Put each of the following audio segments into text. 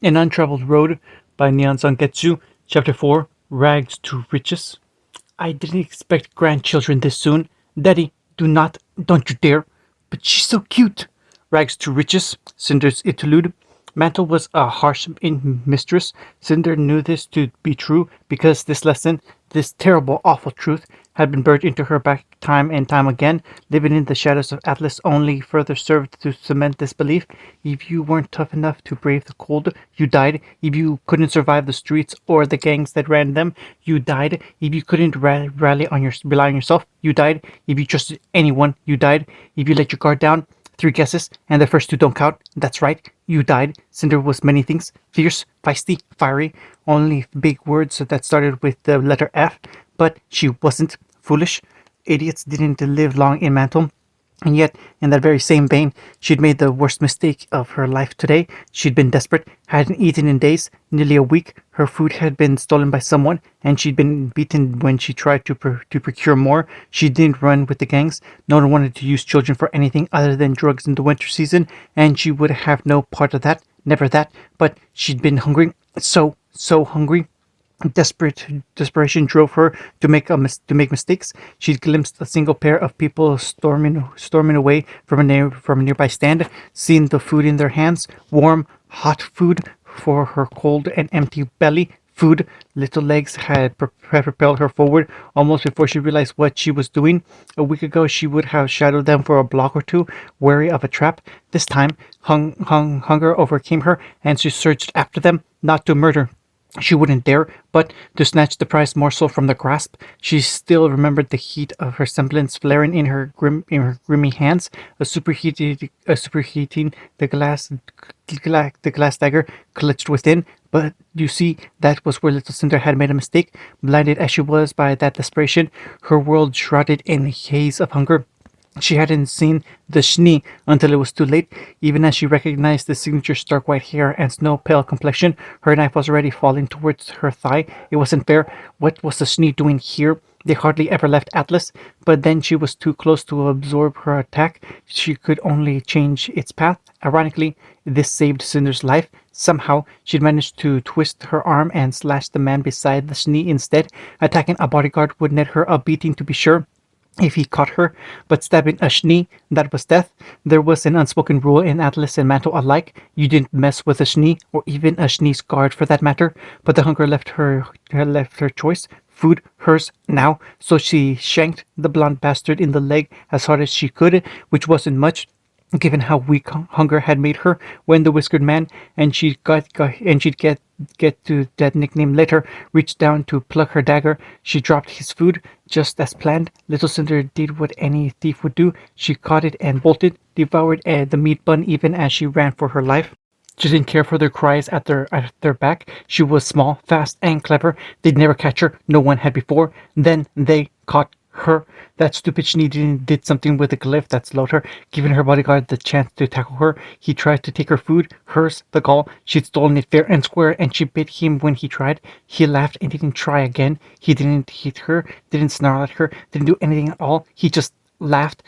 An Untraveled Road by Neon Sangetsu, Chapter 4, Rags to Riches. I didn't expect grandchildren this soon. Daddy, don't you dare. But she's so cute. Rags to Riches, Cinder's interlude. Mantle was a harsh mistress. Cinder knew this to be true because this lesson, this terrible, awful truth, had been burned into her back time and time again. Living in the shadows of Atlas only further served to cement this belief. If you weren't tough enough to brave the cold, you died. If you couldn't survive the streets or the gangs that ran them, you died. If you couldn't rely on yourself, you died. If you trusted anyone, you died. If you let your guard down, three guesses, and the first two don't count. That's right, you died. Cinder was many things. Fierce, feisty, fiery. Only big words that started with the letter F. But she wasn't. Foolish. Idiots didn't live long in Mantle. And yet, in that very same vein, she'd made the worst mistake of her life today. She'd been desperate, hadn't eaten in days, nearly a week. Her food had been stolen by someone, and she'd been beaten when she tried to procure more. She didn't run with the gangs. No one wanted to use children for anything other than drugs in the winter season, and she would have no part of that. Never that. But she'd been hungry. So hungry. Desperation drove her to make mistakes. She glimpsed a single pair of people storming away from a nearby stand, seen the food in their hands, warm, hot food for her cold and empty belly. Food, little legs had propelled her forward almost before she realized what she was doing. A week ago, she would have shadowed them for a block or two, wary of a trap. This time, hunger overcame her, and she surged after them, not to murder. She wouldn't dare, but to snatch the prized morsel from the grasp. She still remembered the heat of her semblance flaring in her grimy hands, superheating the glass dagger clutched within. But you see, that was where little Cinder had made a mistake. Blinded as she was by that desperation, her world shrouded in a haze of hunger. She hadn't seen the Schnee until it was too late. Even as she recognized the signature stark white hair and snow-pale complexion, her knife was already falling towards her thigh. It wasn't fair. What was the Schnee doing here? They hardly ever left Atlas, but then she was too close to absorb her attack. She could only change its path. Ironically, this saved Cinder's life. Somehow, she'd managed to twist her arm and slash the man beside the Schnee instead. Attacking a bodyguard would net her a beating, to be sure, if he caught her, but stabbing a Schnee, that was death. There was an unspoken rule in Atlas and Mantle alike. You didn't mess with a Schnee, or even a Schnee's guard for that matter. But the hunger left her choice. Food, hers, now. So she shanked the blonde bastard in the leg as hard as she could, which wasn't much, given how weak hunger had made her. When the whiskered man, and she'd get to that nickname later, reached down to pluck her dagger, she dropped his food, just as planned. Little Cinder did what any thief would do. She caught it and bolted, devoured the meat bun even as she ran for her life. She didn't care for their cries at their back. She was small, fast, and clever. They'd never catch her. No one had before. Then they caught her. That stupid Schnee did something with the glyph that slowed her, giving her bodyguard the chance to tackle her. He tried to take her food, hers, the gall. She'd stolen it fair and square, and she bit him when he tried. He laughed and didn't try again. He didn't hit her, didn't snarl at her, didn't do anything at all. He just laughed,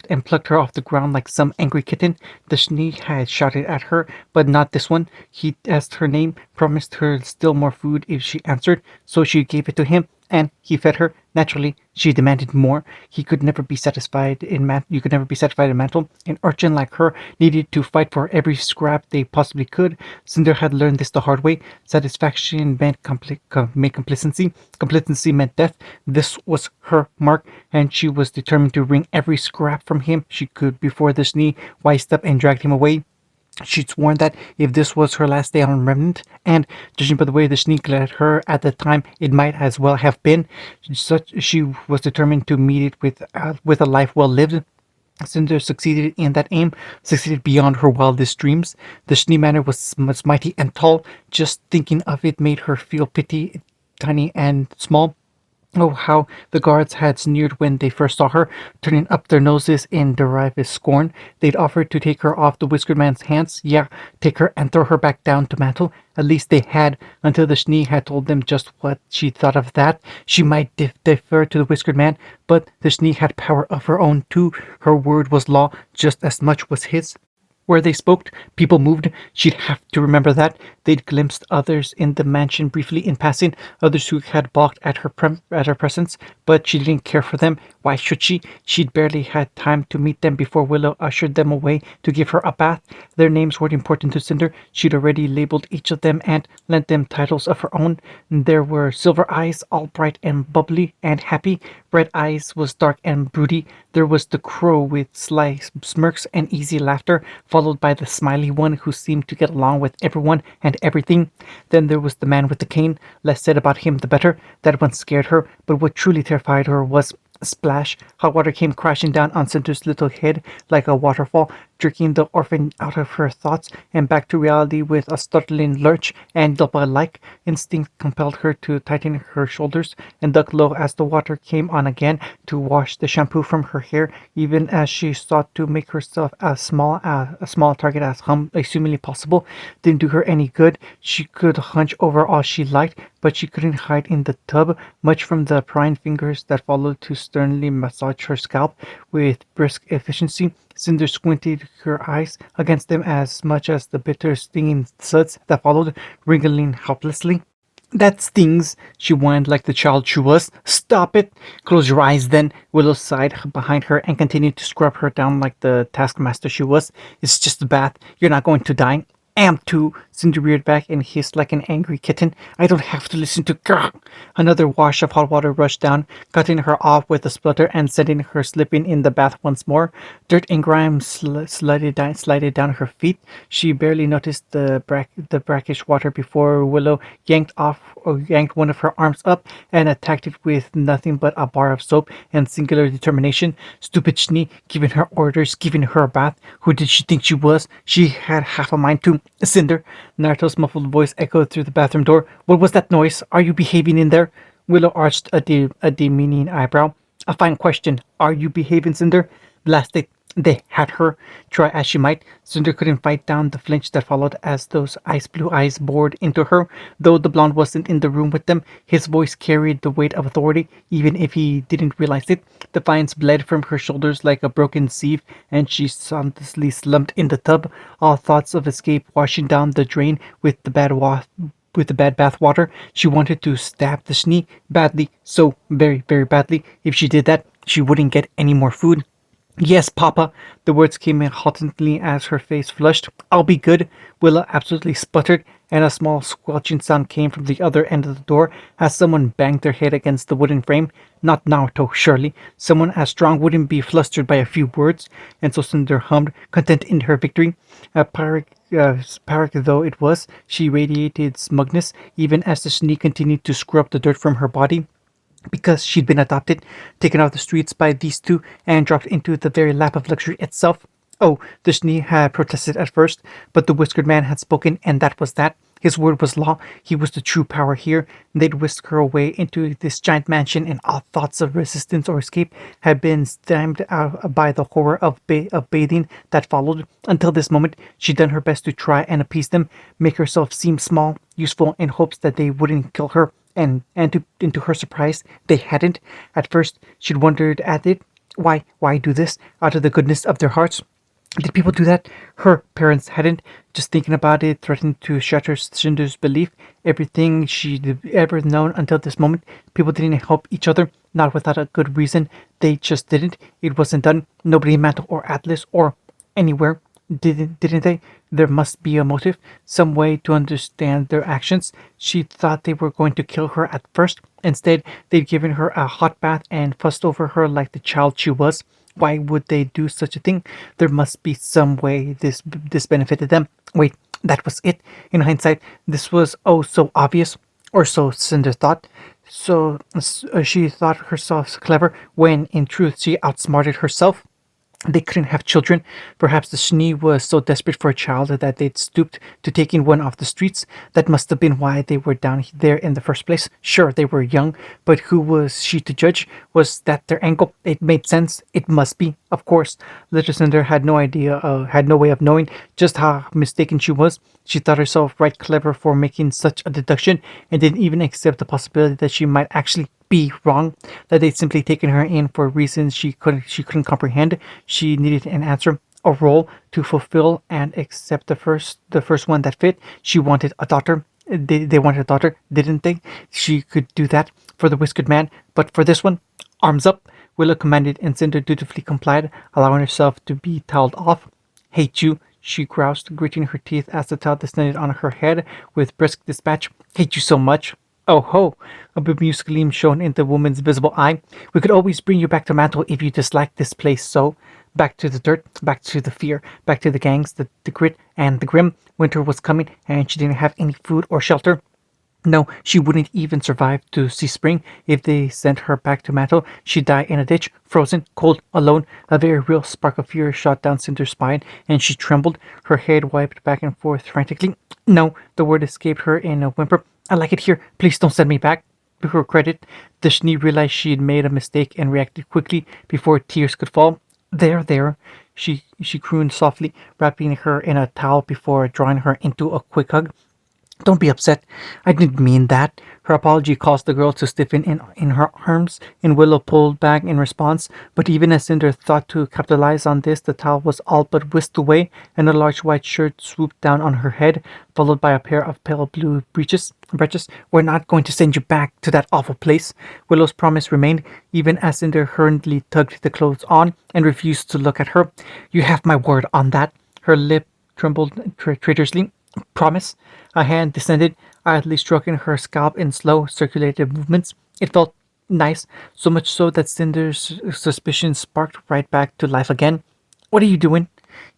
and plucked her off the ground like some angry kitten. The Schnee had shouted at her, but not this one. He asked her name, promised her still more food if she answered, so she gave it to him, and he fed her. Naturally, she demanded more. You could never be satisfied in Mantle. An urchin like her needed to fight for every scrap they possibly could. Cinder had learned this the hard way. Satisfaction meant complacency. Complacency meant death. This was her mark, and she was determined to wring every scrap from him she could before the Schnee wised up and dragged him away. She'd sworn that if this was her last day on Remnant, and judging by the way the Schnee glared at her at the time, it might as well have been, she was determined to meet it with a life well lived. Cinder succeeded in that aim, succeeded beyond her wildest dreams. The Schnee Manor was mighty and tall. Just thinking of it made her feel pity, tiny and small. Oh, how the guards had sneered when they first saw her, turning up their noses in derisive scorn. They'd offered to take her off the whiskered man's hands. Yeah, take her and throw her back down to Mantle. At least they had, until the Schnee had told them just what she thought of that. She might defer to the whiskered man, but the Schnee had power of her own too. Her word was law, just as much was his. Where they spoke, people moved. She'd have to remember that. They'd glimpsed others in the mansion briefly in passing, others who had balked at at her presence, but she didn't care for them. Why should she? She'd barely had time to meet them before Willow ushered them away to give her a bath. Their names weren't important to Cinder. She'd already labeled each of them and lent them titles of her own. There were Silver Eyes, all bright and bubbly and happy. Red Eyes was dark and broody. There was the Crow with sly smirks and easy laughter, followed by the smiley one who seemed to get along with everyone and everything. Then there was the man with the cane. Less said about him the better. That one scared her, but what truly terrified her was splash. Hot water came crashing down on Cinder's little head like a waterfall, jerking the orphan out of her thoughts and back to reality with a startling lurch, and double-like instinct compelled her to tighten her shoulders and duck low as the water came on again to wash the shampoo from her hair, even as she sought to make herself as small a target as humanly possible. Didn't do her any good. She could hunch over all she liked, but she couldn't hide in the tub, much from the prying fingers that followed to sternly massage her scalp with brisk efficiency. Cinder squinted her eyes against them as much as the bitter, stinging suds that followed, wriggling helplessly. That stings, she whined like the child she was. Stop it! Close your eyes then. Willow sighed behind her and continued to scrub her down like the taskmaster she was. It's just a bath. You're not going to die. Am too. Cinder reared back and hissed like an angry kitten. I don't have to listen to grr. Another wash of hot water rushed down, cutting her off with a splutter and sending her slipping in the bath once more. Dirt and grime slided down her feet. She barely noticed the brackish water before Willow yanked one of her arms up and attacked it with nothing but a bar of soap and singular determination. Stupid Schnee, giving her orders, giving her a bath. Who did she think she was? She had half a mind to. Cinder, Naruto's muffled voice echoed through the bathroom door. What was that noise? Are you behaving in there? Willow arched a demeaning eyebrow. A fine question. Are you behaving, Cinder? Blast it. They had her. Try as she might, Cinder couldn't fight down the flinch that followed as those ice blue eyes bored into her. Though the blonde wasn't in the room with them, his voice carried the weight of authority, even if he didn't realize it. Defiance bled from her shoulders like a broken sieve, and she soundlessly slumped in the tub, all thoughts of escape washing down the drain with the bad bath water. She wanted to stab the Schnee badly, so very, very badly. If she did that, she wouldn't get any more food. Yes, Papa. The words came in haltingly as her face flushed. I'll be good. Willow absolutely sputtered, and a small squelching sound came from the other end of the door as someone banged their head against the wooden frame. Not Naruto, surely. Someone as strong wouldn't be flustered by a few words, and so Cinder hummed, content in her victory. Pyrrhic though it was, she radiated smugness, even as the Schnee continued to scrub the dirt from her body, because she'd been adopted, taken off the streets by these two, and dropped into the very lap of luxury itself. Oh, the Schnee had protested at first, but the whiskered man had spoken, and that was that. His word was law. He was the true power here. They'd whisk her away into this giant mansion, and all thoughts of resistance or escape had been stymied out by the horror of bathing that followed. Until this moment, she'd done her best to try and appease them, make herself seem small, useful, in hopes that they wouldn't kill her. And to her surprise, they hadn't. At first, she'd wondered at it. Why do this? Out of the goodness of their hearts. Did people do that? Her parents hadn't. Just thinking about it threatened to shatter Cinder's belief. Everything she'd ever known until this moment. People didn't help each other, not without a good reason. They just didn't. It wasn't done. Nobody in Mantle or Atlas or anywhere didn't they? There must be a motive, some way to understand their actions. She thought they were going to kill her at first. Instead, they'd given her a hot bath and fussed over her like the child she was. Why would they do such a thing? There must be some way this benefited them. Wait, that was it. In hindsight, this was oh so obvious, or so Cinder thought. So she thought herself clever when in truth she outsmarted herself. They couldn't have children. Perhaps the Schnee was so desperate for a child that they'd stooped to taking one off the streets. That must have been why they were down there in the first place. Sure, they were young, but who was she to judge? Was that their angle? It made sense. It must be. Of course, little Cinder had no way of knowing just how mistaken she was. She thought herself right clever for making such a deduction, and didn't even accept the possibility that she might actually be wrong, that they'd simply taken her in for reasons she couldn't comprehend. She needed an answer. a role to fulfill and accept the first one that fit. She wanted a daughter. They wanted a daughter, didn't they? She could do that for the whiskered man, but for this one, arms up. Willow commanded, and Cinder dutifully complied, allowing herself to be toweled off. Hate you, she groused, gritting her teeth as the towel descended on her head with brisk dispatch. Hate you so much. Oh ho! A bemused gleam shone in the woman's visible eye. We could always bring you back to Mantle if you dislike this place so. Back to the dirt, back to the fear, back to the gangs, the grit, and the grim. Winter was coming, and she didn't have any food or shelter. No, she wouldn't even survive to see spring. If they sent her back to Mantle, she'd die in a ditch, frozen, cold, alone. A very real spark of fear shot down Cinder's spine, and she trembled, her head wiped back and forth frantically. No, the word escaped her in a whimper. I like it here. Please don't send me back. To her credit, the Schnee realized she had made a mistake and reacted quickly before tears could fall. There, she crooned softly, wrapping her in a towel before drawing her into a quick hug. Don't be upset. I didn't mean that. Her apology caused the girl to stiffen in her arms, and Willow pulled back in response. But even as Cinder thought to capitalize on this, the towel was all but whisked away, and a large white shirt swooped down on her head, followed by a pair of pale blue breeches. We're not going to send you back to that awful place. Willow's promise remained, even as Cinder hurriedly tugged the clothes on and refused to look at her. You have my word on that. Her lip trembled traitorously. Promise? A hand descended, idly stroking her scalp in slow, circulated movements. It felt nice, so much so that Cinder's suspicion sparked right back to life again. What are you doing?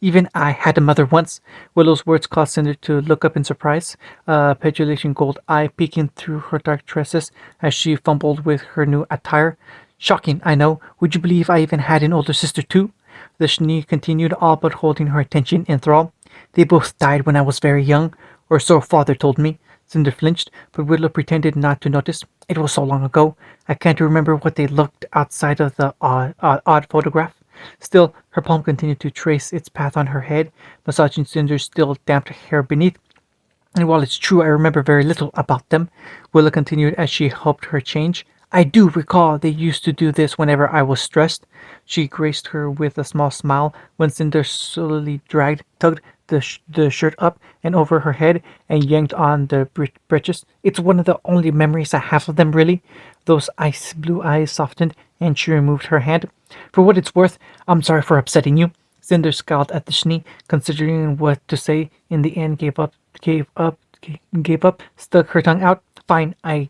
Even I had a mother once. Willow's words caused Cinder to look up in surprise, a petulant gold eye peeking through her dark tresses as she fumbled with her new attire. Shocking, I know. Would you believe I even had an older sister too? The Schnee continued, all but holding her attention in thrall. They both died when I was very young, or so father told me. Cinder flinched, but Willow pretended not to notice. It was so long ago, I can't remember what they looked outside of the odd photograph. Still, her palm continued to trace its path on her head, massaging Cinder's still damp hair beneath. And while it's true I remember very little about them, Willow continued as she helped her change, I do recall they used to do this whenever I was stressed. She graced her with a small smile when Cinder slowly tugged the shirt up and over her head and yanked on the breeches. It's one of the only memories I have of them, really. Those ice blue eyes softened, and she removed her hand. For what it's worth, I'm sorry for upsetting you. Cinder scowled at the Schnee, considering what to say. In the end, gave up, stuck her tongue out. Fine, I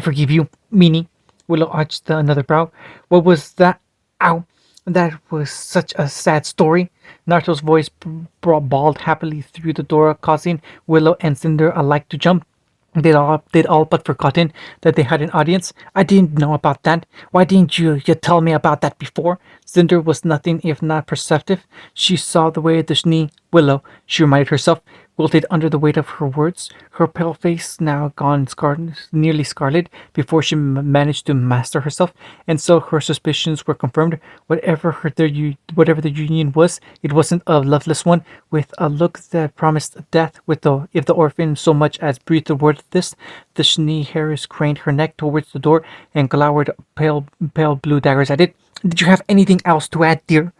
forgive you, meanie. Willow arched another brow. What was that? Ow. That was such a sad story. Naruto's voice bawled happily through the door, causing Willow and Cinder alike to jump. They'd all but forgotten that they had an audience. I didn't know about that. Why didn't you tell me about that before? Cinder was nothing if not perceptive. She saw the way the Schnee, Willow, she reminded herself, wilted under the weight of her words, her pale face now gone nearly scarlet before she managed to master herself, and so her suspicions were confirmed. Whatever the union was, it wasn't a loveless one. With a look that promised death, if the orphan so much as breathed a word of this, the Schnee Harris craned her neck towards the door and glowered pale blue daggers at it. Did you have anything else to add, dear?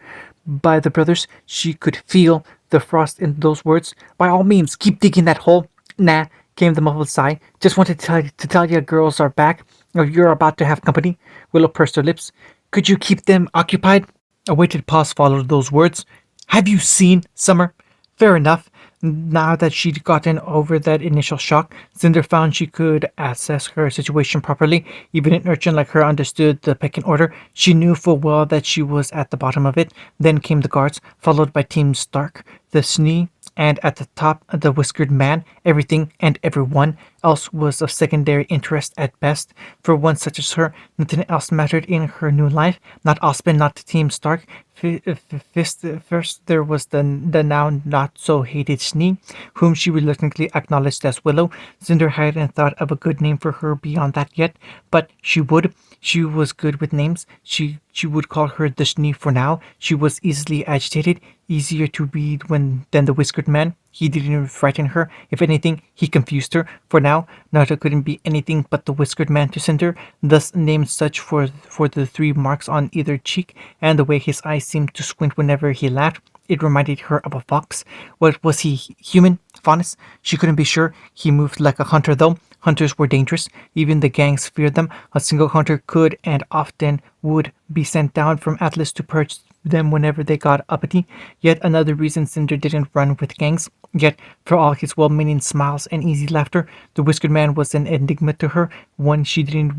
By the brothers, she could feel the frost in those words. By all means, keep digging that hole. Nah, came the muffled sigh. Just wanted to tell you girls are back, or you're about to have company. Willow pursed her lips. Could you keep them occupied? A weighted pause followed those words. Have you seen Summer? Fair enough. Now that she'd gotten over that initial shock, Cinder found she could assess her situation properly. Even an urchin like her understood the pecking order. She knew full well that she was at the bottom of it. Then came the guards, followed by Team Stark, the Schnee, and at the top the whiskered man. Everything and everyone else was of secondary interest at best. For one such as her, nothing else mattered in her new life. Not Osmond, not Team Stark. First there was the now not so hated Schnee, whom she reluctantly acknowledged as Willow. Cinder hadn't thought of a good name for her beyond that yet, but she would. She was good with names. She would call her the Schnee for now. She was easily agitated, easier to read than the whiskered man. He didn't frighten her. If anything, he confused her. For now, Naruto couldn't be anything but the whiskered man to Cinder, thus named such for the three marks on either cheek and the way his eyes seemed to squint whenever he laughed. It reminded her of a fox. What was he, human? Faunus? She couldn't be sure. He moved like a hunter, though. Hunters were dangerous. Even the gangs feared them. A single hunter could and often would be sent down from Atlas to purge them whenever they got uppity. Yet another reason Cinder didn't run with gangs. Yet, for all his well-meaning smiles and easy laughter, the whiskered man was an enigma to her, one she didn't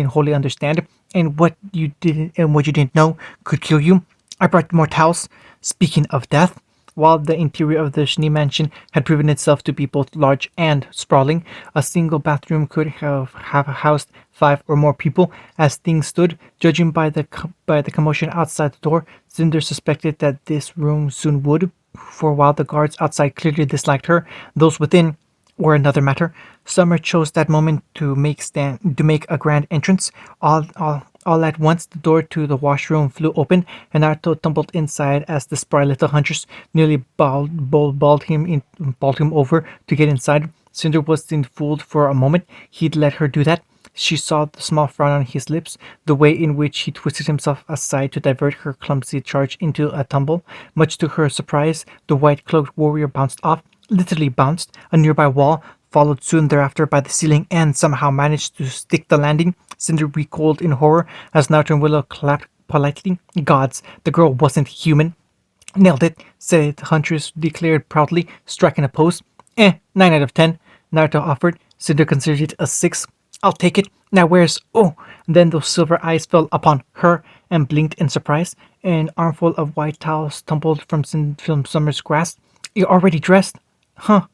wholly understand, and what you didn't know could kill you. I brought more towels. Speaking of death, while the interior of the Schnee mansion had proven itself to be both large and sprawling, a single bathroom could have housed 5 or more people. As things stood, judging by the commotion outside the door, Cinder suspected that this room soon would. For while the guards outside clearly disliked her, those within were another matter. Summer chose that moment to make a grand entrance. All at once, the door to the washroom flew open, and Naruto tumbled inside as the spry little hunters nearly bowled him over to get inside. Cinder wasn't fooled for a moment. He'd let her do that. She saw the small frown on his lips, the way in which he twisted himself aside to divert her clumsy charge into a tumble. Much to her surprise, the white-cloaked warrior bounced off, literally bounced. A nearby wall followed soon thereafter by the ceiling and somehow managed to stick the landing. Cinder recoiled in horror as Naruto and Willow clapped politely. Gods, the girl wasn't human. Nailed it, said Huntress declared proudly, striking a pose. 9 out of 10, Naruto offered. Cinder considered it a 6. I'll take it. Now where's... Oh! Then those silver eyes fell upon her and blinked in surprise. An armful of white towels tumbled from Summer's grasp. You're already dressed? Huh.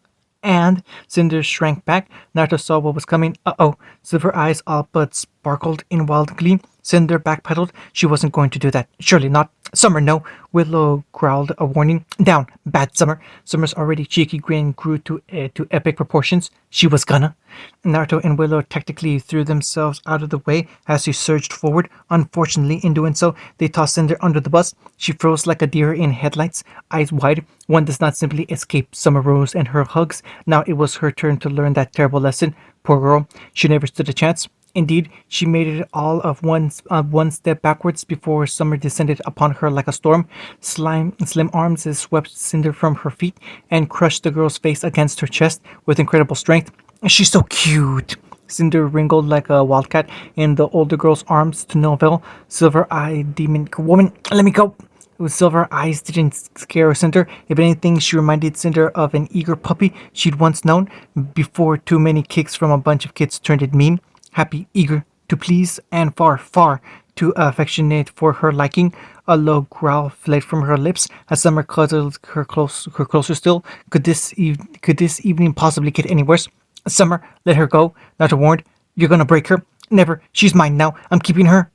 And Cinder shrank back. Naruto saw what was coming. Uh-oh. Silver eyes all but sparkled in wild glee. Cinder backpedaled. She wasn't going to do that. Surely not. Summer, no. Willow growled a warning. Down. Bad, Summer. Summer's already cheeky grin grew to epic proportions. She was gonna. Naruto and Willow tactically threw themselves out of the way as she surged forward. Unfortunately, in doing so, they tossed Cinder under the bus. She froze like a deer in headlights, eyes wide. One does not simply escape Summer Rose and her hugs. Now it was her turn to learn that terrible lesson. Poor girl. She never stood a chance. Indeed, she made it all of one step backwards before Summer descended upon her like a storm. Slim arms swept Cinder from her feet and crushed the girl's face against her chest with incredible strength. She's so cute. Cinder wriggled like a wildcat in the older girl's arms to no avail. Silver-eyed demon woman, let me go. With silver eyes didn't scare Cinder. If anything, she reminded Cinder of an eager puppy she'd once known before too many kicks from a bunch of kids turned it mean. Happy, eager to please, and far, far too affectionate for her liking. A low growl fled from her lips as Summer cuddled her closer still. Could this evening possibly get any worse? Summer, let her go. Naruto warned. You're gonna break her. Never. She's mine now. I'm keeping her.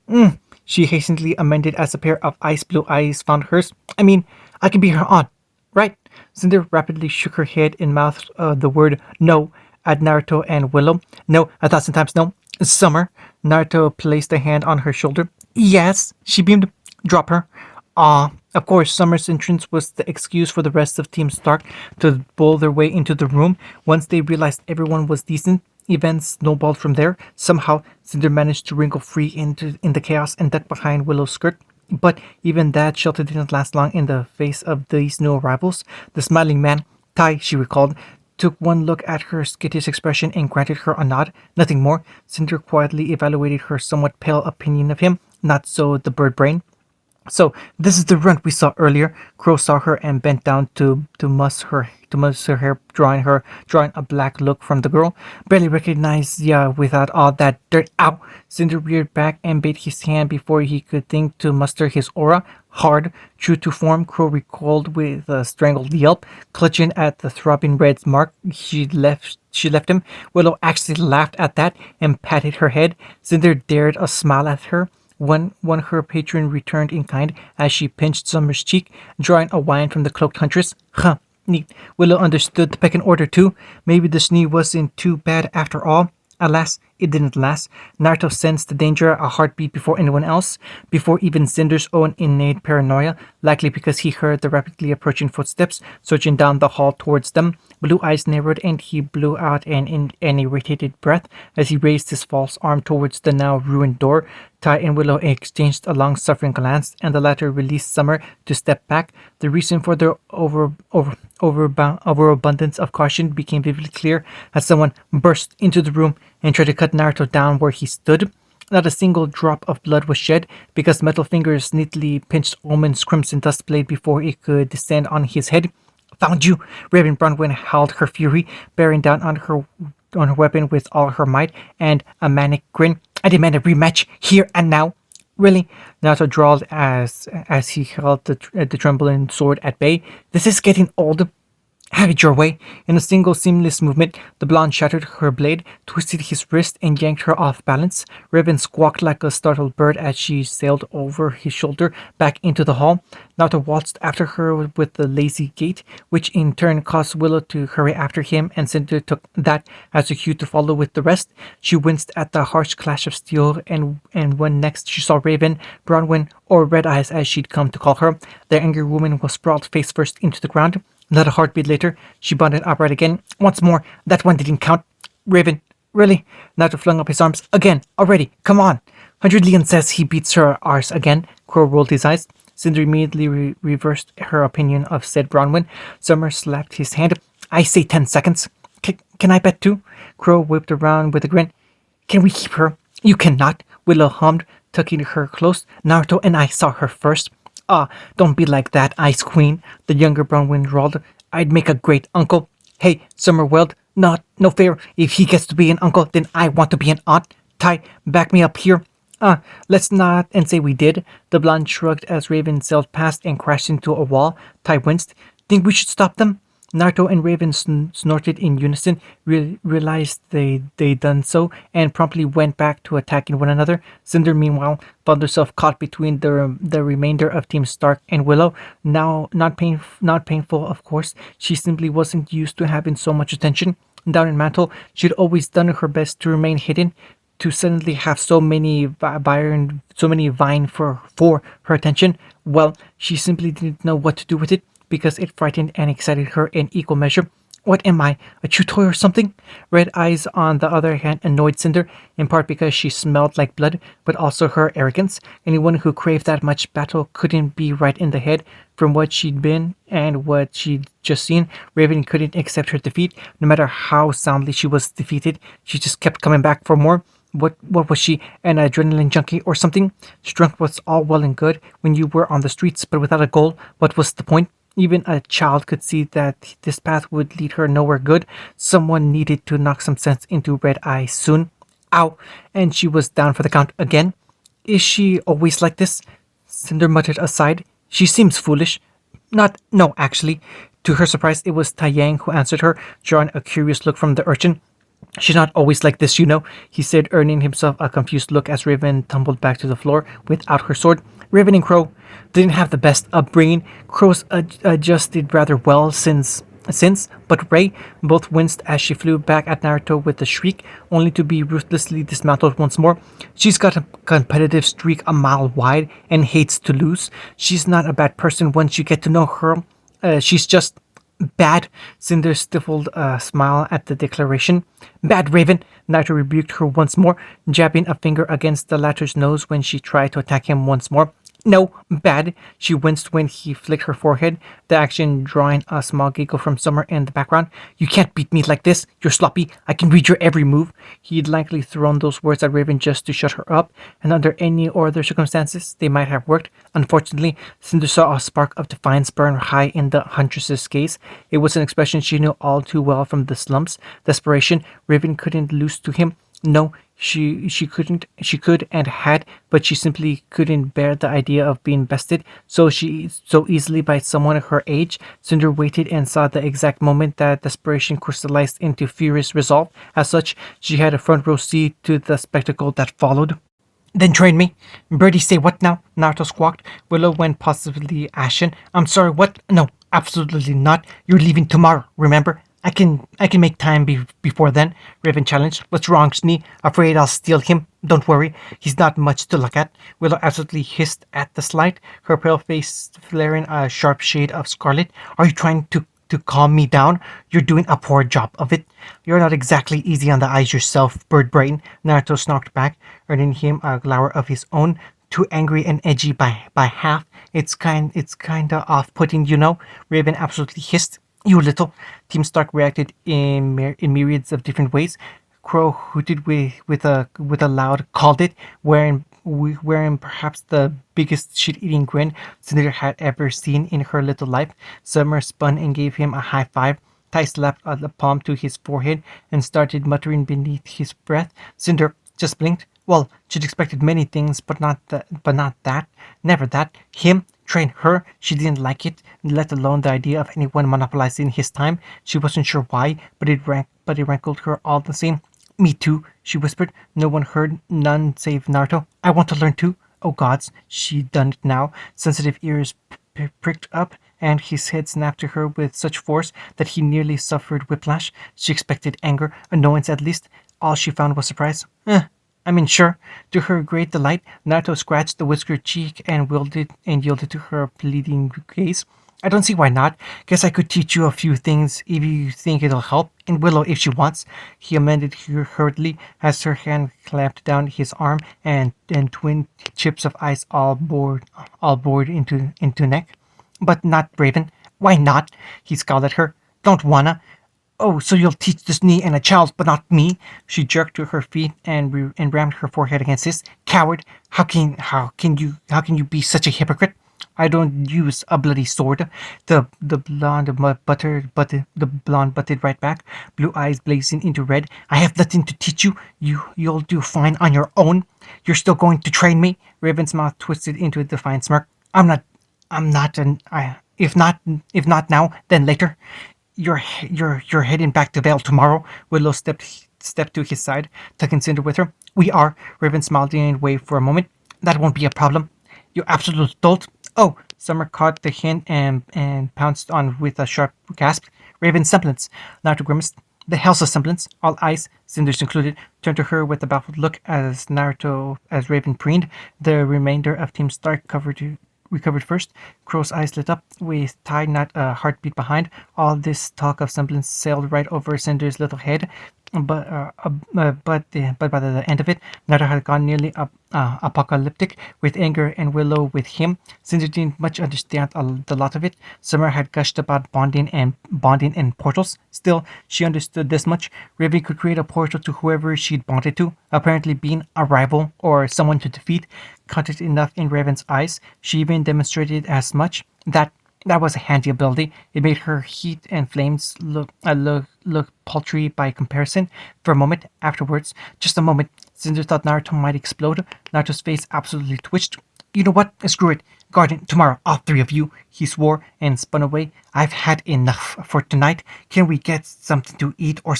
She hastily amended as a pair of ice blue eyes found hers. I mean, I can be her aunt, right? Cinder rapidly shook her head and mouthed the word no at Naruto and Willow. No, 1,000 times no. Summer. Naruto placed a hand on her shoulder. Yes, she beamed. Drop her. Of course, Summer's entrance was the excuse for the rest of Team Stark to bowl their way into the room. Once they realized everyone was decent, events snowballed from there. Somehow, Cinder managed to wriggle free in the chaos and duck behind Willow's skirt. But even that shelter didn't last long in the face of these new arrivals. The smiling man, Tai, she recalled, took one look at her skittish expression and granted her a nod. Nothing more. Cinder quietly evaluated her somewhat pale opinion of him. Not so the bird brain. So, this is the runt we saw earlier. Crow saw her and bent down to muss her hair, drawing a black look from the girl. Barely recognized ya without all that dirt. Ow! Cinder reared back and bit his hand before he could think to muster his aura. Hard, true to form, Crow recoiled with a strangled yelp, clutching at the throbbing red's mark. She left him. Willow actually laughed at that and patted her head. Cinder dared a smile at her. One her patron returned in kind as she pinched Summer's cheek, drawing a whine from the cloaked huntress. Huh, neat. Willow understood the pecking order too. Maybe the Schnee wasn't too bad after all. Alas, it didn't last. Naruto sensed the danger a heartbeat before anyone else, before even Cinder's own innate paranoia, likely because he heard the rapidly approaching footsteps surging down the hall towards them. Blue eyes narrowed and he blew out an irritated breath as he raised his false arm towards the now ruined door Tai and Willow exchanged a long-suffering glance, and the latter released Summer to step back. The reason for their overabundance of caution became vividly clear as someone burst into the room and tried to cut Naruto down where he stood. Not a single drop of blood was shed, because metal fingers neatly pinched Omen's crimson dust blade before it could descend on his head. "Found you!" Raven Bronwyn howled her fury, bearing down on her weapon with all her might, and a manic grin. "I demand a rematch, here and now." "Really?" Naruto drawled as he held the trembling sword at bay. "This is getting old." "Have it your way." In a single seamless movement, the blonde shattered her blade, twisted his wrist, and yanked her off balance. Raven squawked like a startled bird as she sailed over his shoulder back into the hall. Naruto waltzed after her with a lazy gait, which in turn caused Willow to hurry after him, and Cinder took that as a cue to follow with the rest. She winced at the harsh clash of steel, and when next she saw Raven, Bronwyn, or Red Eyes as she'd come to call her, the angry woman was sprawled face first into the ground. Not a heartbeat later, she bounded upright again. "Once more, that one didn't count." "Raven, really?" Naruto flung up his arms. "Again, already, come on." "100 Leon says he beats her arse again." Crow rolled his eyes. Cinder immediately reversed her opinion of said Bronwyn. Summer slapped his hand. "I say 10 seconds. Can I bet too?" Crow whipped around with a grin. "Can we keep her?" "You cannot," Willow hummed, tucking her close. "Naruto and I saw her first." "Ah, don't be like that, Ice Queen," the younger Bronwyn drawled. "I'd make a great uncle." "Hey," Summer wailed. No fair. If he gets to be an uncle, then I want to be an aunt." "Tai, back me up here." Let's not and say we did." The blonde shrugged as Raven sailed past and crashed into a wall. Tai winced. "Think we should stop them?" Naruto and Raven snorted in unison, realized they'd done so, and promptly went back to attacking one another. Cinder, meanwhile, found herself caught between the remainder of Team Stark and Willow. Now, not painful, of course. She simply wasn't used to having so much attention. Down in Mantle, she'd always done her best to remain hidden. To suddenly have so many vying for her attention, well, she simply didn't know what to do with it, because it frightened and excited her in equal measure. "What am I, a chew toy or something?" Red Eyes, on the other hand, annoyed Cinder, in part because she smelled like blood, but also her arrogance. Anyone who craved that much battle couldn't be right in the head. From what she'd been and what she'd just seen, Raven couldn't accept her defeat. No matter how soundly she was defeated, she just kept coming back for more. What was she, an adrenaline junkie or something? Strength was all well and good when you were on the streets, but without a goal, what was the point? Even a child could see that this path would lead her nowhere good. Someone needed to knock some sense into Red Eye soon. Ow! And she was down for the count again. "Is she always like this?" Cinder muttered aside. "She seems foolish." No, actually." To her surprise, it was Taiyang who answered her, drawing a curious look from the urchin. "She's not always like this, you know," he said, earning himself a confused look as Raven tumbled back to the floor without her sword. Raven and Crow didn't have the best upbringing. Crow's adjusted rather well since, but Ray both winced as she flew back at Naruto with a shriek, only to be ruthlessly dismantled once more. "She's got a competitive streak a mile wide and hates to lose. She's not a bad person once you get to know her. She's just bad." Cinder stifled a smile at the declaration. "Bad, Raven!" Naruto rebuked her once more, jabbing a finger against the latter's nose when she tried to attack him once more. "No, bad." She winced when he flicked her forehead, the action drawing a small giggle from Summer in the background. "You can't beat me like this. You're sloppy. I can read your every move." He'd likely thrown those words at Raven just to shut her up, and under any other circumstances, they might have worked. Unfortunately, Cinder saw a spark of defiance burn high in the huntress's gaze. It was an expression she knew all too well from the slums. Desperation. Raven couldn't lose to him. No, she couldn't. She could and had, but she simply couldn't bear the idea of being bested so easily by someone her age. Cinder waited and saw the exact moment that desperation crystallized into furious resolve. As such, she had a front row seat to the spectacle that followed. "Then train me." "Birdie, say what now?" Naruto squawked. Willow went positively ashen. "I'm sorry, what? No, absolutely not. You're leaving tomorrow, remember? I can make time before then," Raven challenged. "What's wrong, Schnee? Afraid I'll steal him? Don't worry, he's not much to look at." Willow absolutely hissed at the slight, her pale face flaring a sharp shade of scarlet. "Are you trying to to calm me down. You're doing a poor job of it. You're not exactly easy on the eyes yourself, bird brain. Naruto snarked back, earning him a glower of his own. Too angry and edgy by half. It's kinda off-putting, you know. Raven absolutely hissed. You little. Team Stark reacted in myriads of different ways. Crow hooted with a loud "called it," wearing perhaps the biggest shit-eating grin Cinder had ever seen in her little life. Summer spun and gave him a high five. Ty slapped the palm to his forehead and started muttering beneath his breath. Cinder just blinked. Well, she'd expected many things, but not that. Never that. Him train her. She didn't like it, let alone the idea of anyone monopolizing his time. She wasn't sure why, but it rankled her all the same. Me too, she whispered. No one heard, none save Naruto. I want to learn too. Oh gods, she'd done it now. Sensitive ears pricked up, and his head snapped to her with such force that he nearly suffered whiplash. She expected anger, annoyance at least. All she found was surprise. I mean, sure. To her great delight, Naruto scratched the whiskered cheek and yielded to her pleading gaze. I don't see why not. Guess I could teach you a few things if you think it'll help. And Willow if she wants, he amended hurriedly as her hand clamped down his arm and twin chips of ice all bored into neck. But not Raven. Why not? He scowled at her. Don't wanna. Oh, so you'll teach the Schnee and a child, but not me? She jerked to her feet and rammed her forehead against his. Coward! How can you be such a hypocrite? I don't use a bloody sword. The blonde butted right back, blue eyes blazing into red. I have nothing to teach you. You'll do fine on your own. You're still going to train me? Raven's mouth twisted into a defiant smirk. I'm not if not now, then later. You're heading back to Vale tomorrow. Willow stepped to his side, tucking Cinder with her. We are. Raven smiled and waved for a moment. That won't be a problem. You absolute dolt. Oh, Summer caught the hint and pounced on with a sharp gasp. Raven's semblance. Naruto grimaced. The hell's a semblance? All eyes, Cinders included, turned to her with a baffled look as Raven preened. The remainder of Team Stark recovered first. Crow's eyes lit up, with Ty not a heartbeat behind. All this talk of semblance sailed right over Cinder's little head. But by the end of it, Naruto had gone nearly apocalyptic with anger, and Willow with him. Cinder didn't much understand the lot of it. Summer had gushed about bonding and portals. Still, she understood this much: Raven could create a portal to whoever she'd bonded to. Apparently, being a rival or someone to defeat counted enough in Raven's eyes. She even demonstrated as much. That was a handy ability. It made her heat and flames look paltry by comparison. For a moment afterwards, just a moment, Cinder thought Naruto might explode. Naruto's face absolutely twitched. You know what? Screw it. Garden, tomorrow, all three of you, he swore and spun away. I've had enough for tonight. Can we get something to eat or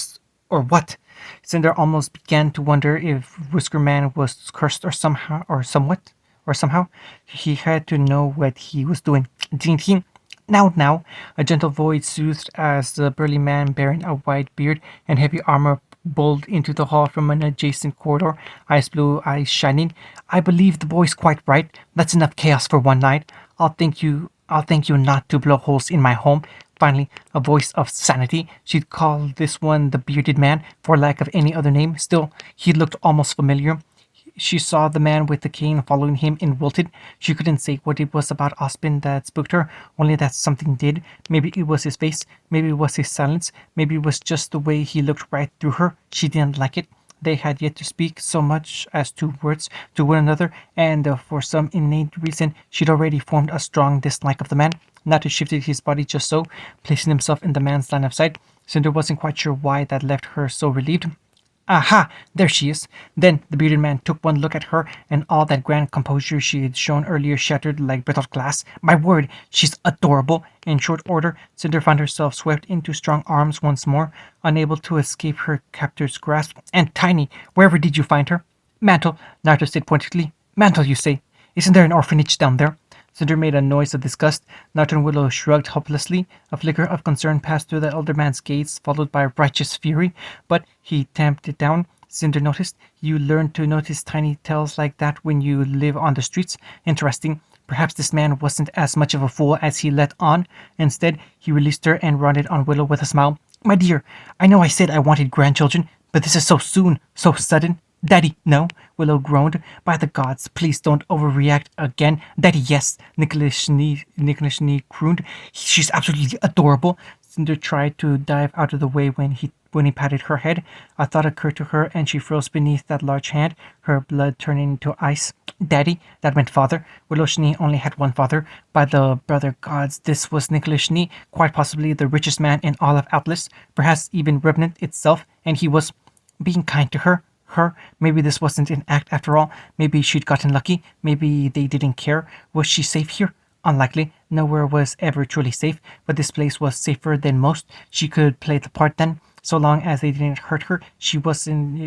what? Cinder almost began to wonder if Whisker Man was cursed or somehow. He had to know what he was doing, didn't he? Now, a gentle voice soothed as the burly man bearing a white beard and heavy armor bowled into the hall from an adjacent corridor, ice blue eyes shining. I believe the boy's quite right. That's enough chaos for one night. I'll thank you not to blow holes in my home. Finally, a voice of sanity. She'd call this one the bearded man, for lack of any other name. Still, he looked almost familiar. She saw the man with the cane following him and wilted. She couldn't say what it was about Ospen that spooked her, only that something did. Maybe it was his face, maybe it was his silence, maybe it was just the way he looked right through her. She didn't like it. They had yet to speak so much as 2 words to one another, and for some innate reason she'd already formed a strong dislike of the man. Naruto shifted his body just so, placing himself in the man's line of sight. Cinder wasn't quite sure why that left her so relieved. Aha! There she is. Then the bearded man took one look at her, and all that grand composure she had shown earlier shattered like brittle glass. My word, she's adorable. In short order, Cinder found herself swept into strong arms once more, unable to escape her captor's grasp. And Tiny, wherever did you find her? Mantle, Naruto said pointedly. Mantle, you say? Isn't there an orphanage down there? Cinder made a noise of disgust. Naruto and Willow shrugged helplessly. A flicker of concern passed through the elder man's gaze, followed by righteous fury, but he tamped it down. Cinder noticed. You learn to notice tiny tales like that when you live on the streets. Interesting. Perhaps this man wasn't as much of a fool as he let on. Instead, he released her and rounded on Willow with a smile. My dear, I know I said I wanted grandchildren, but this is so soon, so sudden. Daddy, no, Willow groaned. By the gods, please don't overreact again. Daddy, yes, Nicholas Schnee crooned. She's absolutely adorable. Cinder tried to dive out of the way when he patted her head. A thought occurred to her, and she froze beneath that large hand, her blood turning into ice. Daddy, that meant father. Willow Schnee only had one father. By the brother gods, this was Nicholas Schnee, quite possibly the richest man in all of Atlas, perhaps even Revenant itself, and he was being kind to her. Maybe this wasn't an act after all. Maybe she'd gotten lucky. Maybe they didn't care. Was she safe here? Unlikely. Nowhere was ever truly safe, but this place was safer than most. She could play the part then. So long as they didn't hurt her, she wasn't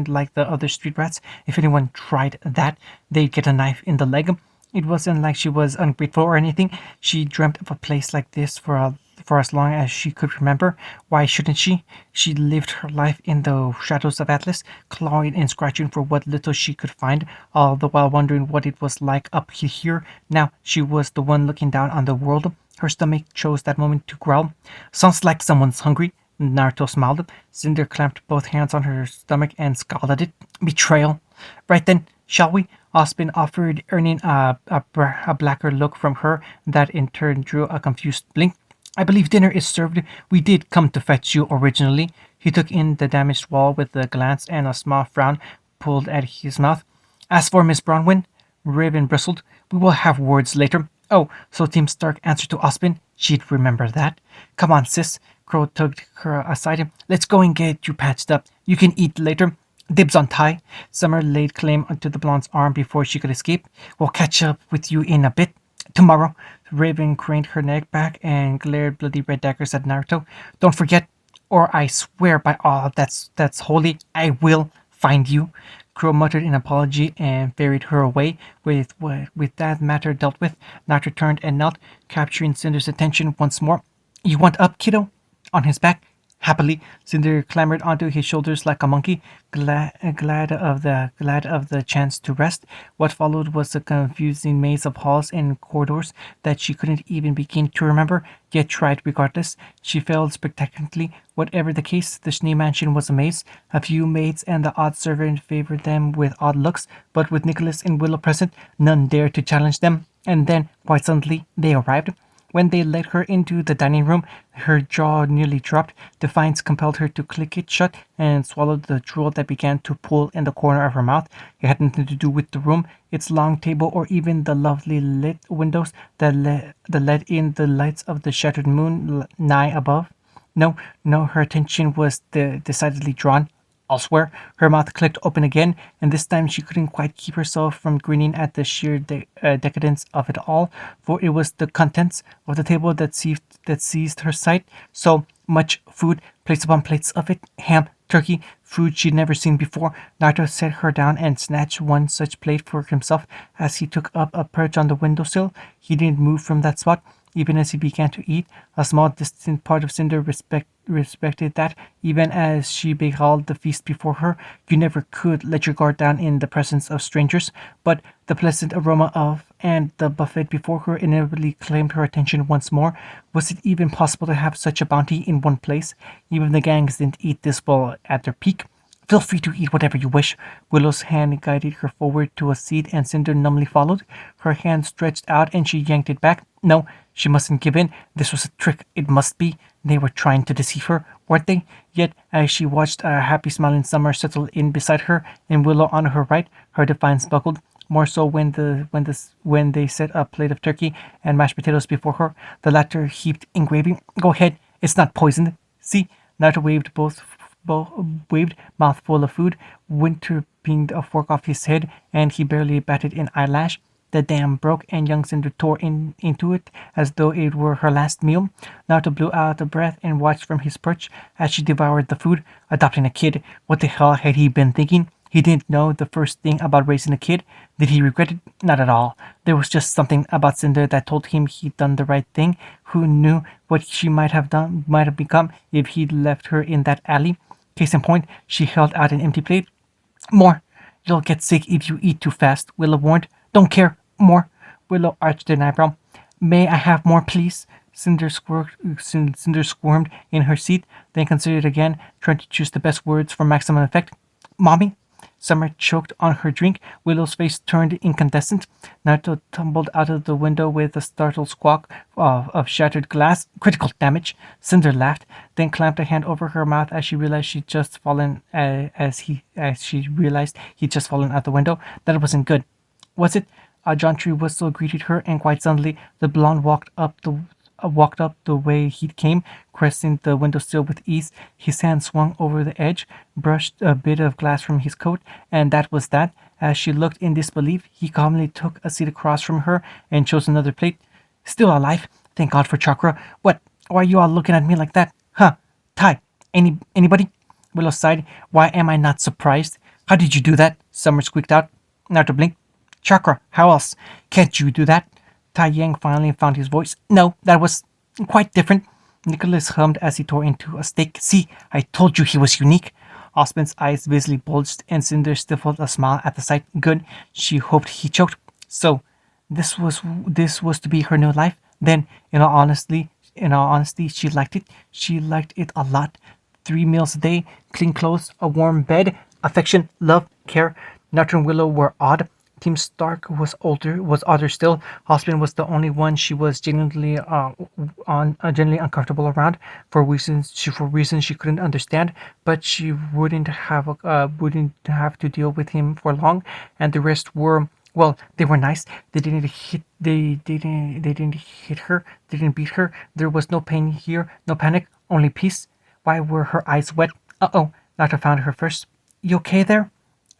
like the other street rats. If anyone tried that, they'd get a knife in the leg. It wasn't like she was ungrateful or anything. She dreamt of a place like this for as long as she could remember. Why shouldn't she? She lived her life in the shadows of Atlas, clawing and scratching for what little she could find, all the while wondering what it was like up here. Now she was the one looking down on the world. Her stomach chose that moment to growl. Sounds like someone's hungry. Naruto smiled. Cinder clamped both hands on her stomach and scowled at it. Betrayal. Right then, shall we? Ospen offered, earning a blacker look from her that in turn drew a confused blink. I believe dinner is served. We did come to fetch you originally. He took in the damaged wall with a glance, and a small frown pulled at his mouth. As for Miss Bronwyn, Raven bristled. We will have words later. Oh, so Team Stark answered to Ospen? She'd remember that. Come on, sis. Crow tugged her aside. Let's go and get you patched up. You can eat later. Dibs on Ty. Summer laid claim onto the blonde's arm before she could escape. We'll catch up with you in a bit. Tomorrow. Raven craned her neck back and glared bloody red daggers at Naruto. Don't forget, or I swear by all that's holy, I will find you. Crow muttered an apology and ferried her away. With that matter dealt with, Naruto turned and knelt, capturing Cinder's attention once more. You want up, kiddo? On his back? Happily, Cinder clambered onto his shoulders like a monkey, glad of the chance to rest. What followed was a confusing maze of halls and corridors that she couldn't even begin to remember, yet tried regardless. She failed spectacularly. Whatever the case, the Schnee mansion was a maze. A few maids and the odd servant favored them with odd looks, but with Nicholas and Willow present, none dared to challenge them. And then, quite suddenly, they arrived. When they led her into the dining room, her jaw nearly dropped. Defiance compelled her to click it shut and swallow the drool that began to pool in the corner of her mouth. It had nothing to do with the room, its long table, or even the lovely lit windows that let in the lights of the shattered moon nigh above. No, her attention was decidedly drawn elsewhere. Her mouth clicked open again, and this time she couldn't quite keep herself from grinning at the sheer decadence of it all, for it was the contents of the table that seized her sight. So much food, plates upon plates of it, ham, turkey, food she'd never seen before. Naruto set her down and snatched one such plate for himself as he took up a perch on the windowsill. He didn't move from that spot. Even as he began to eat, a small distant part of Cinder respected that, even as she beheld the feast before her. You never could let your guard down in the presence of strangers, but the pleasant aroma of and the buffet before her inevitably claimed her attention once more. Was it even possible to have such a bounty in one place? Even the gangs didn't eat this well at their peak. Feel free to eat whatever you wish. Willow's hand guided her forward to a seat, and Cinder numbly followed. Her hand stretched out, and she yanked it back. No, she mustn't give in. This was a trick. It must be. They were trying to deceive her, weren't they? Yet, as she watched a happy smiling Summer settle in beside her, and Willow on her right, her defiance buckled. More so when they set a plate of turkey and mashed potatoes before her. The latter heaped engraving. Go ahead. It's not poisoned. See? Naruto waved, mouthful of food. Winter pinged a fork off his head, and he barely batted an eyelash. The dam broke, and young Cinder tore into it as though it were her last meal. Naruto blew out a breath and watched from his perch as she devoured the food. Adopting a kid. What the hell had he been thinking? He didn't know the first thing about raising a kid. Did he regret it? Not at all. There was just something about Cinder that told him he'd done the right thing. Who knew what she might have become if he'd left her in that alley? Case in point, she held out an empty plate. More. You'll get sick if you eat too fast, Willow warned. Don't care. More. Willow arched an eyebrow. May I have more, please? Cinder squirmed in her seat, then considered again, trying to choose the best words for maximum effect. Mommy? Summer choked on her drink. Willow's face turned incandescent. Naruto tumbled out of the window with a startled squawk of shattered glass. Critical damage. Cinder laughed, then clamped a hand over her mouth as she realized she'd just fallen. As she realized he'd just fallen out the window. That wasn't good, was it? A jauntry whistle greeted her, and quite suddenly the blonde walked up the way he came, cresting the windowsill with ease. His hand swung over the edge, brushed a bit of glass from his coat, and that was that. As she looked in disbelief, he calmly took a seat across from her and chose another plate. Still alive. Thank God for Chakra. What? Why are you all looking at me like that? Huh? Ty? Anybody? Willow sighed. Why am I not surprised? How did you do that? Summer squeaked out. Naruto blinked. Chakra, how else? Can't you do that? Tai Yang finally found his voice. No, that was quite different. Nicholas hummed as he tore into a steak. See, I told you he was unique. Osmond's eyes visibly bulged, and Cinder stifled a smile at the sight. Good. She hoped he choked. So, this was to be her new life. Then, in all honesty, she liked it. She liked it a lot. 3 meals a day, clean clothes, a warm bed, affection, love, care. Naruto and Willow were odd. Team Stark was odder still. Osmond was the only one she was genuinely uncomfortable around for reasons she couldn't understand. But she wouldn't have to deal with him for long, and the rest were. Well, they were nice. They didn't hit her. They didn't beat her. There was no pain here, no panic, only peace. Why were her eyes wet? Uh-oh. Naruto found her first. You okay there?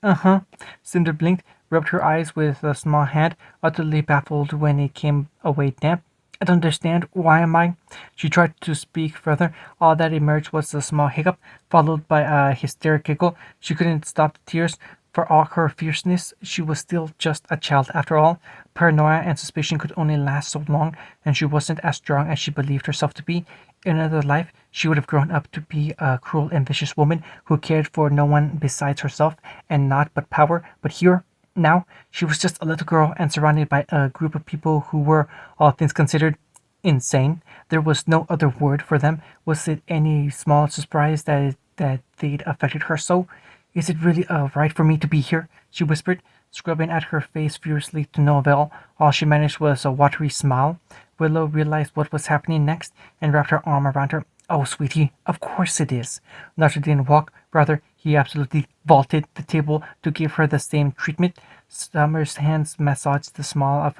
Uh-huh. Cinder blinked, rubbed her eyes with a small hand, utterly baffled when it came away damp. I don't understand. Why am I? She tried to speak further. All that emerged was a small hiccup, followed by a hysteric giggle. She couldn't stop the tears. For all her fierceness, she was still just a child after all. Paranoia and suspicion could only last so long, and she wasn't as strong as she believed herself to be. In another life, she would have grown up to be a cruel and vicious woman who cared for no one besides herself and naught but power. But here, now, she was just a little girl and surrounded by a group of people who were, all things considered, insane. There was no other word for them. Was it any small surprise that they'd affected her so? Is it really right for me to be here? She whispered, scrubbing at her face furiously to no avail. All she managed was a watery smile. Willow realized what was happening next and wrapped her arm around her. Oh, sweetie, of course it is. Naruto didn't walk. Rather, he absolutely vaulted the table to give her the same treatment. Summer's hands massaged the small of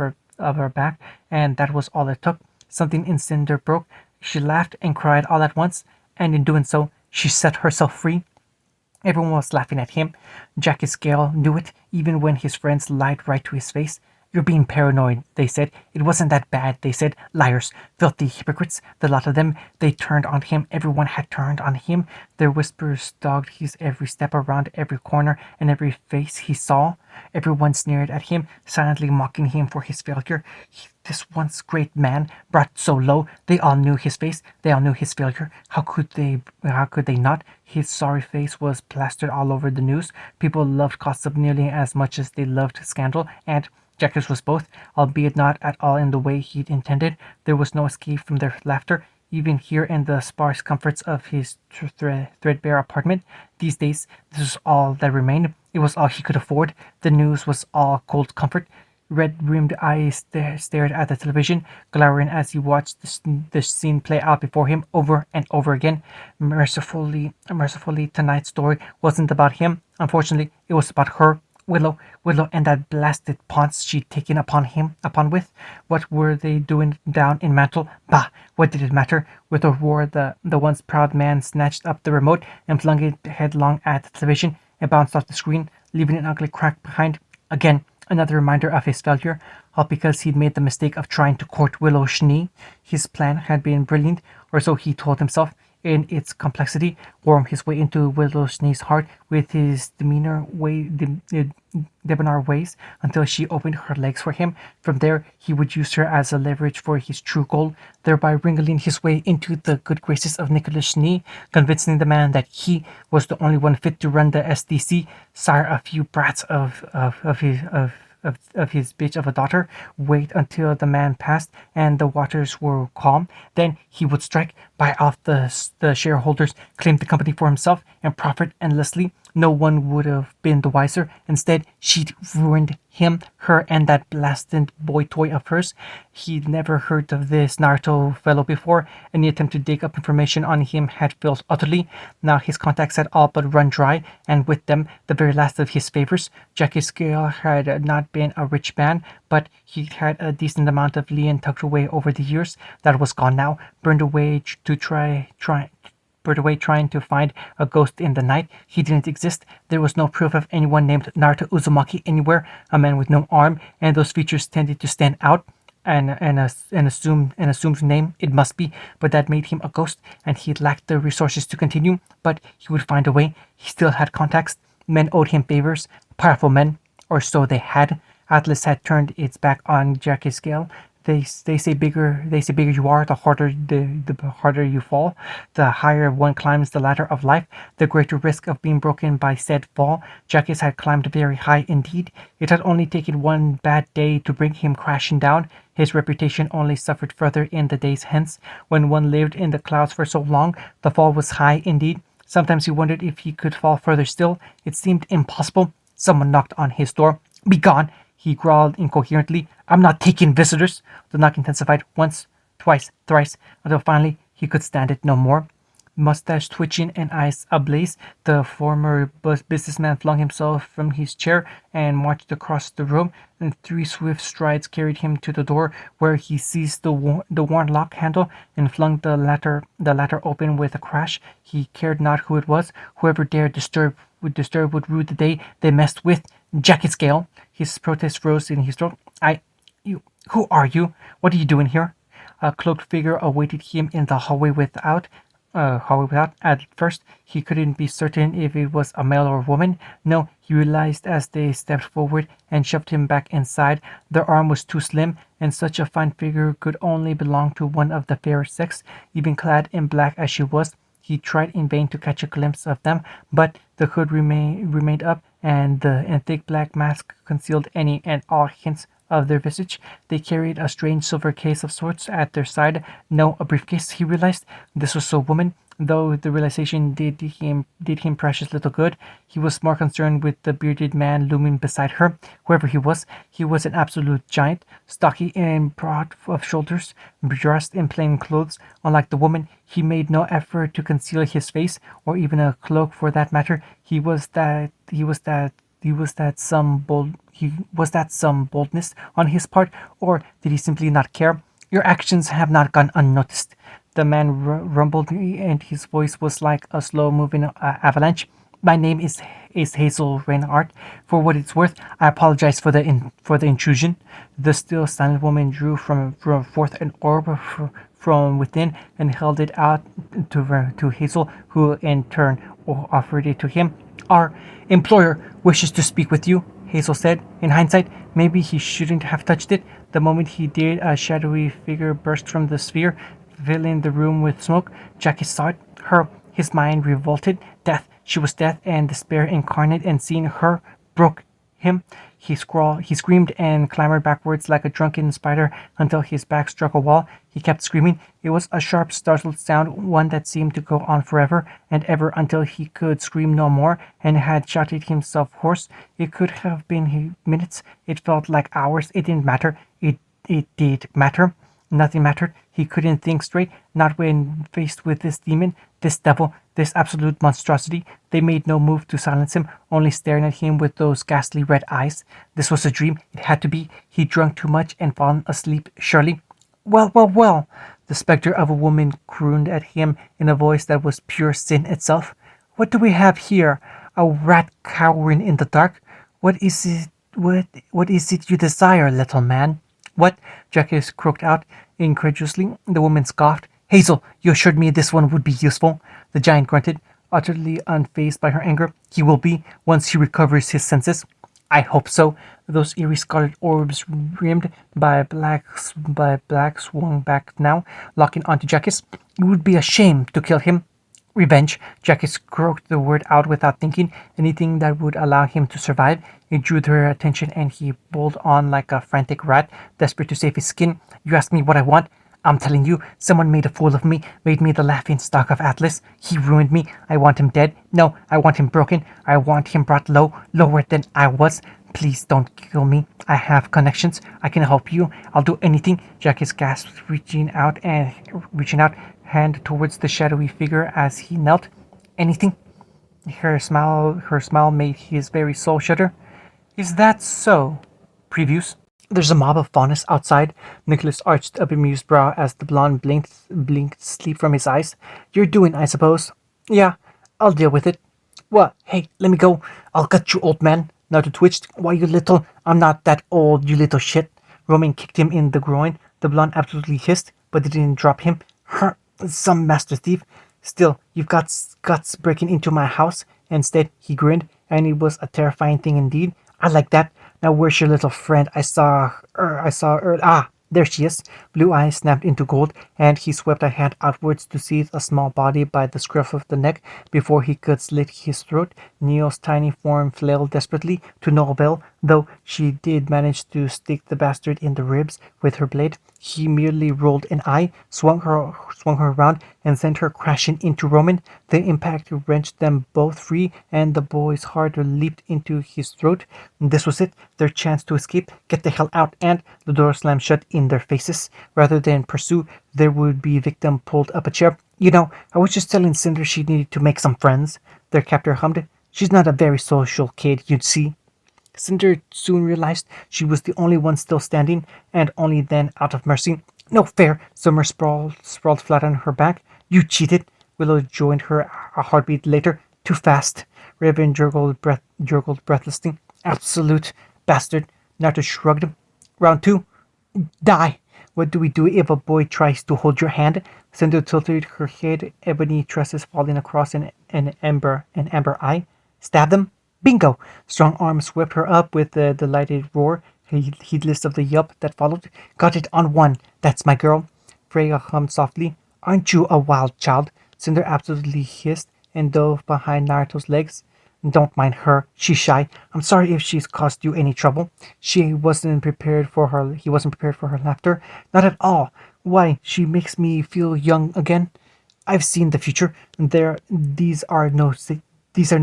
her back, and that was all it took. Something in Cinder broke. She laughed and cried all at once, and in doing so, she set herself free. Everyone was laughing at him. Jackie Scale knew it, even when his friends lied right to his face. You're being paranoid, they said. It wasn't that bad, they said. Liars, filthy hypocrites, the lot of them. They turned on him. Everyone had turned on him. Their whispers dogged his every step around every corner and every face he saw. Everyone sneered at him, silently mocking him for his failure. This once great man, brought so low. They all knew his face. They all knew his failure. How could they not? His sorry face was plastered all over the news. People loved gossip nearly as much as they loved scandal, and Jackers was both, albeit not at all in the way he'd intended. There was no escape from their laughter, even here in the sparse comforts of his threadbare apartment. These days, this was all that remained. It was all he could afford. The news was all cold comfort. Red-rimmed eyes stared at the television, glowering as he watched the scene play out before him over and over again. Mercifully, tonight's story wasn't about him. Unfortunately, it was about her. Willow, and that blasted paunch she'd taken upon with. What were they doing down in Mantle? Bah! What did it matter? With a roar, the once proud man snatched up the remote and flung it headlong at the television and bounced off the screen, leaving an ugly crack behind. Again, another reminder of his failure, all because he'd made the mistake of trying to court Willow Schnee. His plan had been brilliant, or so he told himself. In its complexity, worm his way into Willow Schnee's heart with his debonair ways until she opened her legs for him. From there, he would use her as a leverage for his true goal, thereby wriggling his way into the good graces of Nicholas Schnee, convincing the man that he was the only one fit to run the SDC, sire a few brats of of his bitch of a daughter, wait until the man passed and the waters were calm. Then he would strike, buy off the shareholders, claim the company for himself, and profit endlessly. No one would have been the wiser. Instead, she'd ruined him, her, and that blasted boy toy of hers. He'd never heard of this Naruto fellow before. Any attempt to dig up information on him had failed utterly. Now his contacts had all but run dry, and with them the very last of his favors. Jackie Scale had not been a rich man, but he'd had a decent amount of lien tucked away over the years. That was gone now, burned away trying to find a ghost in the night. He didn't exist. There was no proof of anyone named Naruto Uzumaki anywhere. A man with no arm, and those features tended to stand out. An assumed name it must be, but that made him a ghost, and he lacked the resources to continue. But he would find a way. He still had contacts. Men owed him favors, powerful men, or so they had. Atlas had turned its back on Jackie Scale. They say bigger you are, the harder you fall. The higher one climbs the ladder of life, the greater risk of being broken by said fall. Jacques had climbed very high indeed. It had only taken one bad day to bring him crashing down. His reputation only suffered further in the days hence. When one lived in the clouds for so long, the fall was high indeed. Sometimes he wondered if he could fall further still. It seemed impossible. Someone knocked on his door. "Begone!" he growled incoherently. "I'm not taking visitors." The knock intensified once, twice, thrice, until finally he could stand it no more. Mustache twitching and eyes ablaze, the former businessman flung himself from his chair and marched across the room. And 3 swift strides carried him to the door, where he seized the worn lock handle and flung the latter open with a crash. He cared not who it was. Whoever dared would rue the day they messed with. Jackie Scale. His protest rose in his throat. Who are you? What are you doing here?" A cloaked figure awaited him in the hallway without. At first, he couldn't be certain if it was a male or woman. No, he realized as they stepped forward and shoved him back inside. Their arm was too slim, and such a fine figure could only belong to one of the fairer sex. Even clad in black as she was, he tried in vain to catch a glimpse of them, but the hood remained up, and the thick black mask concealed any and all hints of their visage. They carried a strange silver case of sorts at their side. No, a briefcase, he realized. This was so woman, though the realization did him precious little good. He was more concerned with the bearded man looming beside her. Whoever he was an absolute giant, stocky and broad of shoulders, dressed in plain clothes. Unlike the woman, he made no effort to conceal his face, or even a cloak for that matter. Was that some boldness on his part, or did he simply not care? "Your actions have not gone unnoticed," the man rumbled, and his voice was like a slow-moving avalanche. "My name is Hazel Reinhardt. For what it's worth, I apologize for the intrusion." The still silent woman drew from forth an orb from within and held it out to Hazel, who in turn offered it to him. "Our employer wishes to speak with you," Hazel said. In hindsight, maybe he shouldn't have touched it. The moment he did, a shadowy figure burst from the sphere, filling the room with smoke. Jackie saw it. Her. His mind revolted. Death. She was death and despair incarnate, and seeing her broke him. He screamed and clambered backwards like a drunken spider until his back struck a wall. He kept screaming. It was a sharp, startled sound, one that seemed to go on forever and ever until he could scream no more, and had shouted himself hoarse. It could have been minutes. It felt like hours. It didn't matter. It did matter. Nothing mattered. He couldn't think straight, not when faced with this demon, this devil, this absolute monstrosity. They made no move to silence him, only staring at him with those ghastly red eyes. This was a dream. It had to be. He'd drunk too much and fallen asleep, surely. "Well, well, well," the specter of a woman crooned at him in a voice that was pure sin itself. "What do we have here? A rat cowering in the dark? What is it? What is it you desire, little man?" "What?" Jackie croaked out incredulously. The woman scoffed. "Hazel, you assured me this one would be useful." The giant grunted, utterly unfazed by her anger. "He will be, once he recovers his senses." "I hope so." Those eerie scarlet orbs, rimmed by black, swung back now, locking onto Jackie. "It would be a shame to kill him." Revenge. Jackie croaked the word out without thinking. Anything that would allow him to survive. It drew their attention and he pulled on like a frantic rat, desperate to save his skin. You ask me what I want? I'm telling you, someone made a fool of me, made me the laughing stock of Atlas. He ruined me. I want him dead. No, I want him broken. I want him brought low, lower than I was. Please don't kill me. I have connections. I can help you. I'll do anything. Jackie's gasped, reaching out, hand towards the shadowy figure as he knelt. Anything? Her smile made his very soul shudder. Is that so? Previews. There's a mob of faunus outside. Nicholas arched a bemused brow as the blonde blinked sleep from his eyes. You're doing, I suppose. Yeah, I'll deal with it. What? Hey, let me go. I'll cut you, old man. Naruto twitched. Why, you little? I'm not that old, you little shit. Roman kicked him in the groin. The blonde absolutely hissed, but it didn't drop him. Some master thief. Still, you've got guts breaking into my house. Instead, he grinned, and it was a terrifying thing indeed. I like that. Now where's your little friend? I saw her. Ah, there she is. Blue eyes snapped into gold, and he swept a hand outwards to seize a small body by the scruff of the neck before he could slit his throat. Neo's tiny form flailed desperately, to no avail, though she did manage to stick the bastard in the ribs with her blade. He merely rolled an eye, swung her around, and sent her crashing into Roman. The impact wrenched them both free, and the boy's heart leaped into his throat. This was it, their chance to escape, get the hell out, and the door slammed shut in their faces. Rather than pursue, their would-be victim pulled up a chair. You know, I was just telling Cinder she needed to make some friends. Their captor hummed. She's not a very social kid, you'd see. Cinder soon realized she was the only one still standing, and only then out of mercy. No fair. Summer sprawled flat on her back. You cheated. Willow joined her a heartbeat later. Too fast. Raven gurgled breathlessly. Absolute bastard. Naruto shrugged. Round 2. Die. What do we do if a boy tries to hold your hand? Cinder tilted her head, ebony tresses falling across an amber eye. Stab them? Bingo! Strong arms swept her up with a delighted roar, heedless of the yelp that followed. Got it on one. That's my girl. Freya hummed softly. Aren't you a wild child? Cinder absolutely hissed and dove behind Naruto's legs. Don't mind her. She's shy. I'm sorry if she's caused you any trouble. He wasn't prepared for her laughter. Not at all. Why, she makes me feel young again. I've seen the future. These are no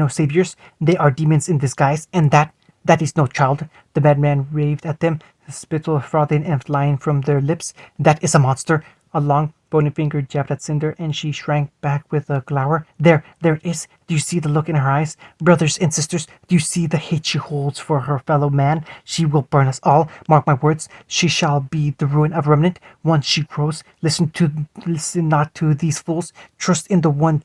saviors. They are demons in disguise, and that is no child. The madman raved at them, spittle frothing and flying from their lips. That is a monster. A long, bony finger jabbed at Cinder, and she shrank back with a glower. There it is. Do you see the look in her eyes? Brothers and sisters, do you see the hate she holds for her fellow man? She will burn us all. Mark my words. She shall be the ruin of Remnant. Once she grows, listen not to these fools. Trust in the one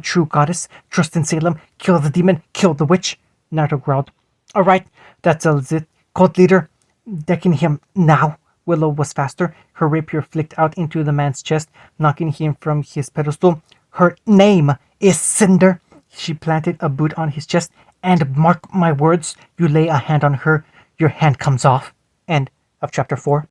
true goddess. Trust in Salem. Kill the demon. Kill the witch. Naruto growled. All right, that settles it. Cult leader, decking him now. Willow was faster. Her rapier flicked out into the man's chest, knocking him from his pedestal. Her name is Cinder. She planted a boot on his chest. And mark my words, you lay a hand on her, your hand comes off. End of chapter 4.